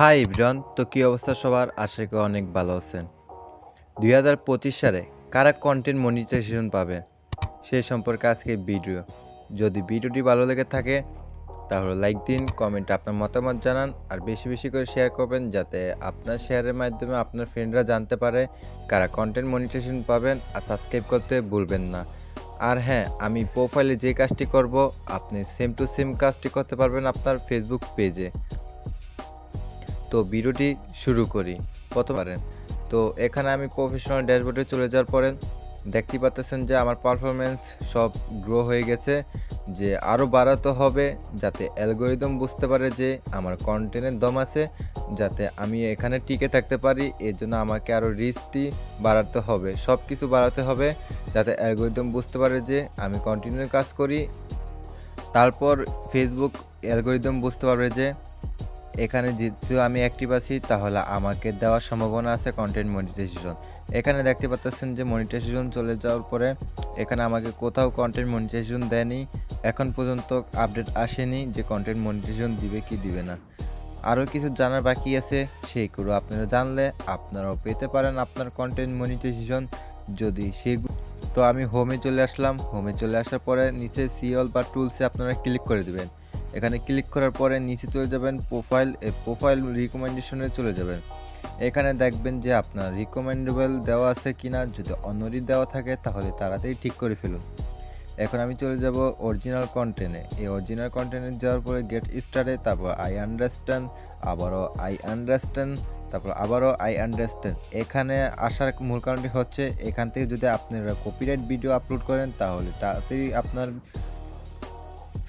Hi everyone, তো কী অবস্থা সবার? আশা করি অনেক ভালো আছেন। 2025 সালে কারা কন্টেন্ট মনিটাইজেশন পাবে সেই সম্পর্কে আজকে ভিডিও। যদি ভিডিওটি ভালো লেগে থাকে তাহলে লাইক দিন, কমেন্টে আপনার মতামত জানান আর বেশি বেশি করে শেয়ার করবেন, যাতে আপনার শেয়ারের মাধ্যমে আপনার ফ্রেন্ডরা জানতে পারে কারা কন্টেন্ট মনিটাইজেশন পাবেন। আর সাবস্ক্রাইব করতে ভুলবেন না। আর হ্যাঁ, আমি প্রোফাইলে যে কাজটি করব আপনি সেম টু সেম কাজটি করতে পারবেন আপনার ফেসবুক পেজে। তো ভিডিওটি শুরু করি। পারেন। তো এখানে আমি প্রফেশনাল ড্যাশবোর্ডে চলে যাওয়ার পরে দেখতেই পাচ্ছেন যে আমার পারফরমেন্স সব গ্রো হয়ে গেছে, যে আরও বাড়াতে হবে যাতে অ্যালগোরিদম বুঝতে পারে যে আমার কন্টেন্টের দম আছে, যাতে আমি এখানে টিকে থাকতে পারি। এর জন্য আমাকে আরও রিচটি বাড়াতে হবে, সব কিছু বাড়াতে হবে যাতে অ্যালগোরিদম বুঝতে পারে যে আমি কন্টিনিউ কাজ করি। তারপর ফেসবুক অ্যালগোরিদম বুঝতে পারবে যে এখানে যেহেতু আমি অ্যাক্টিভ আছি, তাহলে আমাকে দেওয়ার সম্ভাবনা আছে কন্টেন্ট মনিটাইজেশন। এখানে দেখতে পাচ্ছেন যে মনিটাইজেশন চলে যাওয়ার পরে এখানে আমাকে কোথাও কন্টেন্ট মনিটাইজেশন দেয়নি। এখন পর্যন্ত আপডেট আসেনি যে কন্টেন্ট মনিটাইজেশন দিবে কি দিবে না। আরও কিছু জানার বাকি আছে, সেইগুলো আপনারা জানলে আপনারাও পেতে পারেন আপনার কন্টেন্ট মনিটাইজেশন যদি সেগুলো। তো আমি হোমে চলে আসলাম। হোমে চলে আসার পরে নিচে সিওল বা টুলসে আপনারা ক্লিক করে দেবেন। এখানে ক্লিক করার পরে নিচে চলে যাবেন প্রোফাইল রিকমেন্ডেশনে চলে যাবেন। এখানে দেখবেন যে আপনার রিকমেন্ডেবল দেওয়া আছে কিনা। যদি অন্যরি দেওয়া থাকে তাহলে তাড়াতাড়ি ঠিক করে ফেলুন। এখন আমি চলে যাব অরিজিনাল কন্টেন্টে। এই অরিজিনাল কন্টেন্টে যাওয়ার পরে গেট স্টার্টে, তারপর আই আন্ডারস্ট্যান্ড, আবারও আই আন্ডারস্ট্যান্ড, তারপর আবারও আই আন্ডারস্ট্যান্ড। এখানে আসার মূল কারণটি হচ্ছে এখান থেকে যদি আপনারা কপিরাইট ভিডিও আপলোড করেন তাহলে তাড়াতাড়ি আপনার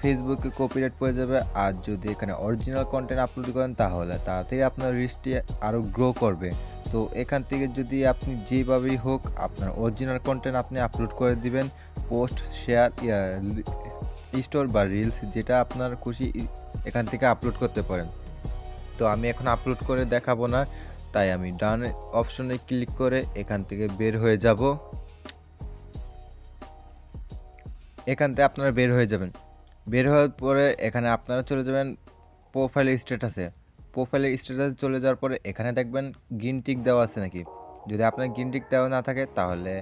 ফেসবুকে কপিরাইট পড়ে যাবে। আর যদি এখানে অরিজিনাল কন্টেন্ট আপলোড করেন তাহলে তাড়াতাড়ি আপনার রিচটি আরও গ্রো করবে। তো এখান থেকে যদি আপনি যেভাবেই হোক আপনার অরিজিনাল কন্টেন্ট আপনি আপলোড করে দিবেন, পোস্ট, শেয়ার, স্টোর বা রিলস, যেটা আপনার খুশি এখান থেকে আপলোড করতে পারেন। তো আমি এখন আপলোড করে দেখাবো না, তাই আমি ডান অপশনে ক্লিক করে এখান থেকে বের হয়ে যাব। এখান থেকে আপনারা বের হয়ে যাবেন। বের হওয়ার পরে এখানে আপনারা চলে যাবেন প্রোফাইল স্ট্যাটাসে। প্রোফাইলের স্ট্যাটাসে চলে যাওয়ার পরে এখানে দেখবেন গ্রিন টিক দেওয়া আছে নাকি। যদি আপনার গ্রিন টিক দেওয়া না থাকে তাহলে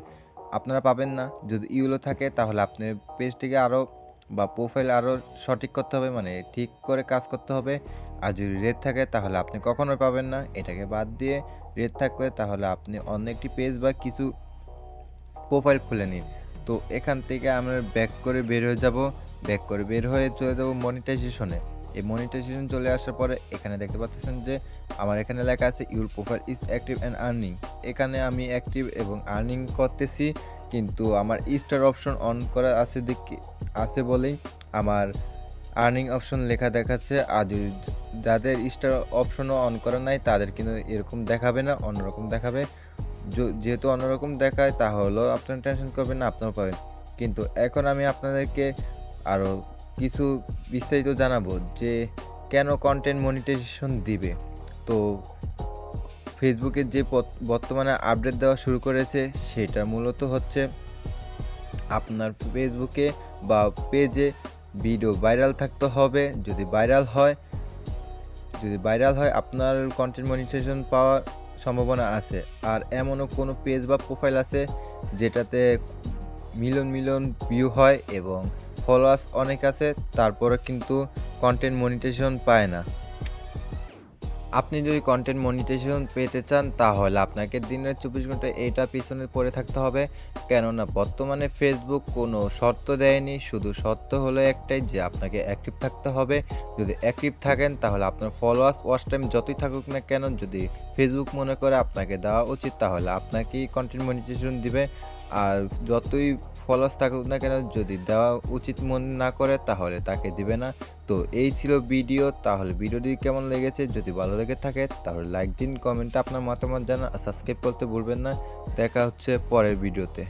আপনারা পাবেন না। যদি ইউলো থাকে তাহলে আপনার পেজটিকে আরও বা প্রোফাইল আরও সঠিক করতে হবে, মানে ঠিক করে কাজ করতে হবে। আর যদি রেড থাকে তাহলে আপনি কখনোই পাবেন না। এটাকে বাদ দিয়ে রেড থাকলে তাহলে আপনি অন্য একটি পেজ বা কিছু প্রোফাইল খুলে নিন। তো এখান থেকে আমরা ব্যাক করে বের হয়ে যাব। ব্যাক করে বের হয়ে চলে যাবো মনিটাইজেশনে। এই মনিটাইজেশন চলে আসার পরে এখানে দেখতে পাচ্ছেন যে আমার এখানে লেখা আছে your profile is active and earning. এখানে আমি অ্যাক্টিভ এবং আর্নিং করতেছি, কিন্তু আমার স্টার অপশন অন করা আছে বলেই আমার আর্নিং অপশন লেখা দেখাচ্ছে। আর যদি যাদের স্টার অপশনও অন করা নাই তাদের কিন্তু এরকম দেখাবে না, অন্যরকম দেখাবে। যেহেতু অন্যরকম দেখায় তাহলেও আপনারা টেনশন করবেন না, আপনারাও পাবেন। কিন্তু এখন আমি আপনাদেরকে আরও কিছু বিস্তারিত জানাবো যে কেন কন্টেন্ট মনিটাইজেশন দিবে। তো ফেসবুকে যে বর্তমানে আপডেট দেওয়া শুরু করেছে সেটা মূলত হচ্ছে আপনার ফেসবুকে বা পেজে ভিডিও ভাইরাল থাকতে হবে। যদি ভাইরাল হয় আপনার কন্টেন্ট মনিটাইজেশন পাওয়ার সম্ভাবনা আছে। আর এমনও কোনো পেজ বা প্রোফাইল আছে যেটাতে মিলিয়ন ভিউ হয় এবং ফলোয়ার্স অনেক আছে, তারপরে কিন্তু কন্টেন্ট মনিটাইজেশন পায় না। আপনি যদি কন্টেন্ট মনিটাইজেশন পেতে চান তাহলে আপনাকে দিনের 24 ঘন্টা এইটা পিছনে পড়ে থাকতে হবে। কেননা বর্তমানে ফেসবুক কোনো শর্ত দেয়নি, শুধু শর্ত হলো একটাই যে আপনাকে অ্যাক্টিভ থাকতে হবে। যদি অ্যাক্টিভ থাকেন তাহলে আপনার ফলোয়ার্স ওয়াচ টাইম যতই থাকুক না কেন, যদি ফেসবুক মনে করে আপনাকে দেওয়া উচিত তাহলে আপনাকেই কন্টেন্ট মনিটাইজেশন দিবে। আর যতই ফলোয়ার্স থাকুক না কেন, যদি দেওয়া উচিত মনে না করে তাহলে তাকে দিবে না। তো এই ছিল ভিডিও। তাহলে ভিডিওটি কেমন লেগেছে? যদি ভালো লেগে থাকে তাহলে লাইক দিন, কমেন্টে আপনার মতামত জানান আর সাবস্ক্রাইব করতে ভুলবেন না। দেখা হচ্ছে পরের ভিডিওতে।